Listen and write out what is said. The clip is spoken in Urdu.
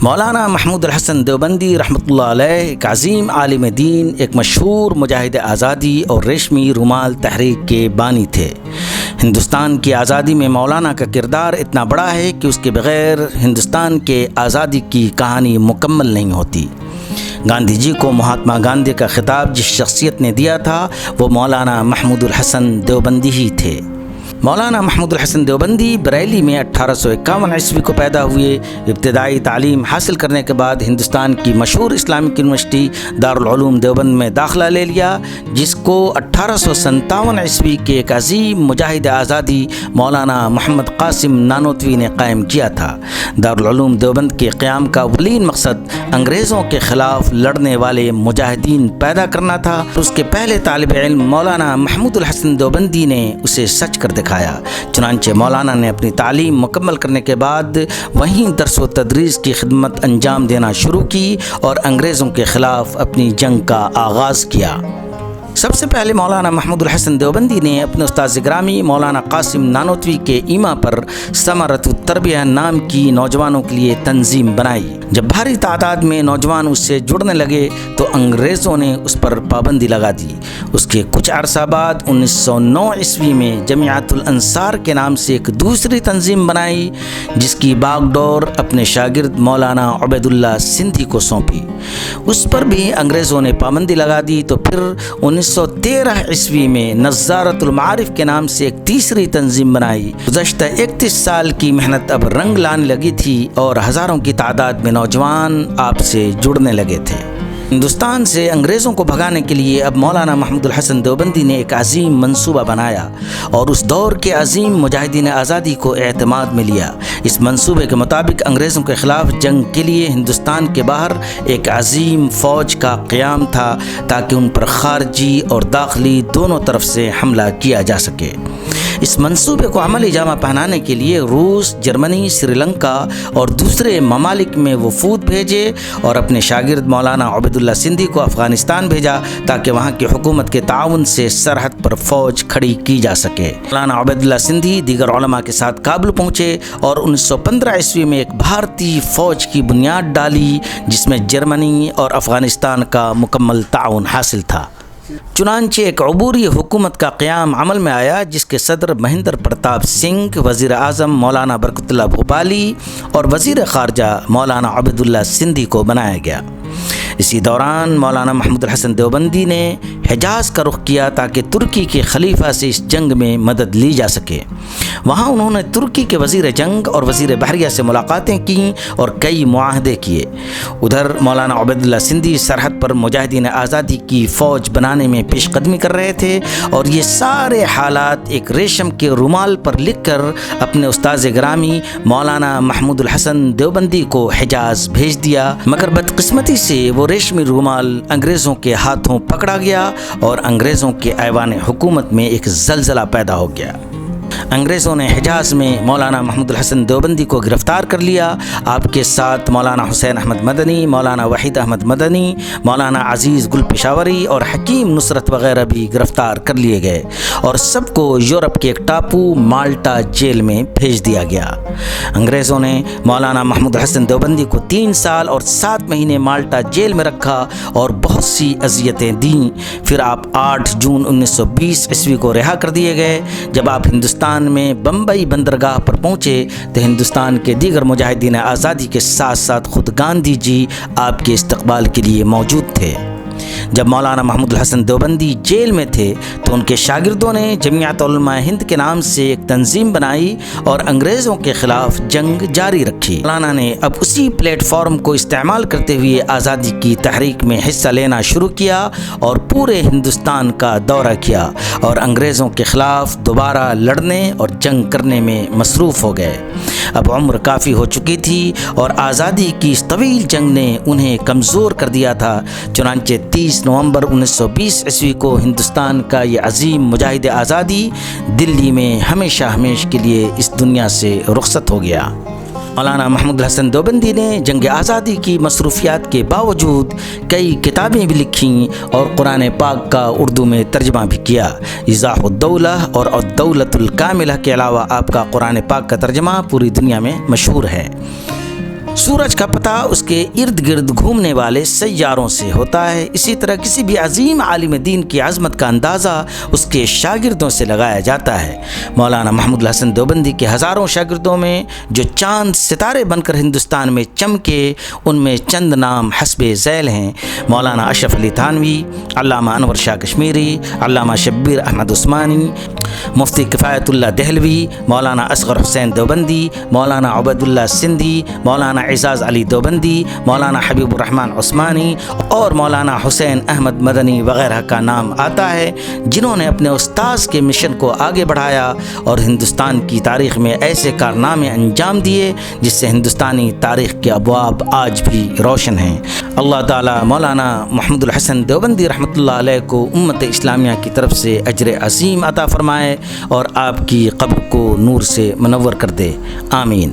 مولانا محمود الحسن دیوبندی رحمۃ اللہ علیہ ایک عظیم عالم دین، ایک مشہور مجاہد آزادی اور ریشمی رومال تحریک کے بانی تھے۔ ہندوستان کی آزادی میں مولانا کا کردار اتنا بڑا ہے کہ اس کے بغیر ہندوستان کے آزادی کی کہانی مکمل نہیں ہوتی۔ گاندھی جی کو مہاتما گاندھی کا خطاب جس شخصیت نے دیا تھا وہ مولانا محمود الحسن دیوبندی ہی تھے۔ مولانا محمود الحسن دیوبندی بریلی میں 1851 عیسوی کو پیدا ہوئے۔ ابتدائی تعلیم حاصل کرنے کے بعد ہندوستان کی مشہور اسلامک یونیورسٹی دارالعلوم دیوبند میں داخلہ لے لیا، جس کو 1857 عیسوی کے ایک عظیم مجاہد آزادی مولانا محمد قاسم نانوتوی نے قائم کیا تھا۔ دارالعلوم دیوبند کے قیام کا اولین مقصد انگریزوں کے خلاف لڑنے والے مجاہدین پیدا کرنا تھا۔ اس کے پہلے طالب علم مولانا محمود الحسن دیوبندی نے اسے سچ کر دکھایا۔ چنانچہ مولانا نے اپنی تعلیم مکمل کرنے کے بعد وہیں درس و تدریس کی خدمت انجام دینا شروع کی اور انگریزوں کے خلاف اپنی جنگ کا آغاز کیا۔ سب سے پہلے مولانا محمود الحسن دیوبندی نے اپنے استاذ گرامی مولانا قاسم نانوتوی کے ایما پر ثمرۃ التربیہ نام کی نوجوانوں کے لیے تنظیم بنائی۔ جب بھاری تعداد میں نوجوان اس سے جڑنے لگے تو انگریزوں نے اس پر پابندی لگا دی۔ اس کے کچھ عرصہ بعد 1909 عیسوی میں جمعیت الانصار کے نام سے ایک دوسری تنظیم بنائی، جس کی باغ ڈور اپنے شاگرد مولانا عبید اللہ سندھی کو سونپی۔ اس پر بھی انگریزوں نے پابندی لگا دی۔ تو پھر 1913 عیسوی میں نظارۃ المعارف کے نام سے ایک تیسری تنظیم بنائی۔ گزشتہ 31 سال کی محنت اب رنگ لانے لگی تھی اور ہزاروں کی تعداد میں نوجوان آپ سے جڑنے لگے تھے۔ ہندوستان سے انگریزوں کو بھگانے کے لیے اب مولانا محمود الحسن دیوبندی نے ایک عظیم منصوبہ بنایا اور اس دور کے عظیم مجاہدین آزادی کو اعتماد میں لیا۔ اس منصوبے کے مطابق انگریزوں کے خلاف جنگ کے لیے ہندوستان کے باہر ایک عظیم فوج کا قیام تھا تاکہ ان پر خارجی اور داخلی دونوں طرف سے حملہ کیا جا سکے۔ اس منصوبے کو عملی جامہ پہنانے کے لیے روس، جرمنی، سری لنکا اور دوسرے ممالک میں وفود بھیجے اور اپنے شاگرد مولانا عبید اللہ سندھی کو افغانستان بھیجا تاکہ وہاں کی حکومت کے تعاون سے سرحد پر فوج کھڑی کی جا سکے۔ مولانا عبید اللہ سندھی دیگر علماء کے ساتھ کابل پہنچے اور 1915 عیسوی میں ایک بھارتی فوج کی بنیاد ڈالی جس میں جرمنی اور افغانستان کا مکمل تعاون حاصل تھا۔ چنانچہ ایک عبوری حکومت کا قیام عمل میں آیا جس کے صدر مہندر پرتاپ سنگھ، وزیر اعظم مولانا برکت اللہ بھوپالی اور وزیر خارجہ مولانا عبید اللہ سندھی کو بنایا گیا۔ اسی دوران مولانا محمود الحسن دیوبندی نے حجاز کا رخ کیا تاکہ ترکی کے خلیفہ سے اس جنگ میں مدد لی جا سکے۔ وہاں انہوں نے ترکی کے وزیر جنگ اور وزیر بحریہ سے ملاقاتیں کیں اور کئی معاہدے کیے۔ ادھر مولانا عبید اللہ سندھی سرحد پر مجاہدین آزادی کی فوج بنانے میں پیش قدمی کر رہے تھے اور یہ سارے حالات ایک ریشم کے رومال پر لکھ کر اپنے استاذ گرامی مولانا محمود الحسن دیوبندی کو حجاز بھیج دیا، مگر بدقسمتی سے وہ ریشمی رومال انگریزوں کے ہاتھوں پکڑا گیا اور انگریزوں کے ایوان حکومت میں ایک زلزلہ پیدا ہو گیا۔ انگریزوں نے حجاز میں مولانا محمود الحسن دیوبندی کو گرفتار کر لیا۔ آپ کے ساتھ مولانا حسین احمد مدنی، مولانا وحید احمد مدنی، مولانا عزیز گل پشاوری اور حکیم نصرت وغیرہ بھی گرفتار کر لیے گئے اور سب کو یورپ کے ایک ٹاپو مالٹا جیل میں بھیج دیا گیا۔ انگریزوں نے مولانا محمود الحسن دیوبندی کو 3 سال اور 7 مہینے مالٹا جیل میں رکھا اور بہت سی اذیتیں دیں۔ پھر آپ 8 جون 1920 عیسوی کو رہا کر دیے گئے۔ جب آپ ہندوستان میں بمبئی بندرگاہ پر پہنچے تو ہندوستان کے دیگر مجاہدین آزادی کے ساتھ ساتھ خود گاندھی جی آپ کے استقبال کے لیے موجود تھے۔ جب مولانا محمود الحسن دیوبندی جیل میں تھے تو ان کے شاگردوں نے جمعیت علماء ہند کے نام سے ایک تنظیم بنائی اور انگریزوں کے خلاف جنگ جاری رکھی۔ مولانا نے اب اسی پلیٹ فارم کو استعمال کرتے ہوئے آزادی کی تحریک میں حصہ لینا شروع کیا اور پورے ہندوستان کا دورہ کیا اور انگریزوں کے خلاف دوبارہ لڑنے اور جنگ کرنے میں مصروف ہو گئے۔ اب عمر کافی ہو چکی تھی اور آزادی کی اس طویل جنگ نے انہیں کمزور کر دیا تھا۔ چنانچہ 30 نومبر 1920 عیسوی کو ہندوستان کا یہ عظیم مجاہد آزادی دلی میں ہمیشہ کے لیے اس دنیا سے رخصت ہو گیا۔ مولانا محمود الحسن دیوبندی نے جنگ آزادی کی مصروفیات کے باوجود کئی کتابیں بھی لکھیں اور قرآن پاک کا اردو میں ترجمہ بھی کیا۔ ایضاح الدولہ اور الدولۃ الکاملہ کے علاوہ آپ کا قرآن پاک کا ترجمہ پوری دنیا میں مشہور ہے۔ سورج کا پتہ اس کے ارد گرد گھومنے والے سیاروں سے ہوتا ہے۔ اسی طرح کسی بھی عظیم عالم دین کی عظمت کا اندازہ اس کے شاگردوں سے لگایا جاتا ہے۔ مولانا محمود الحسن دیوبندی کے ہزاروں شاگردوں میں جو چاند ستارے بن کر ہندوستان میں چمکے، ان میں چند نام حسب ذیل ہیں: مولانا اشرف علی تھانوی، علامہ انور شاہ کشمیری، علامہ شبیر احمد عثمانی، مفتی کفایت اللہ دہلوی، مولانا اصغر حسین دیوبندی، مولانا عبید اللہ سندھی، مولانا اعزاز علی دیوبندی، مولانا حبیب الرحمن عثمانی اور مولانا حسین احمد مدنی وغیرہ کا نام آتا ہے، جنہوں نے اپنے استاذ کے مشن کو آگے بڑھایا اور ہندوستان کی تاریخ میں ایسے کارنامے انجام دیے جس سے ہندوستانی تاریخ کے ابواب آج بھی روشن ہیں۔ اللہ تعالی مولانا محمود الحسن دیوبندی رحمۃ اللہ علیہ کو امت اسلامیہ کی طرف سے اجر عظیم عطا فرمائے اور آپ کی قبر کو نور سے منور کر دے، آمین۔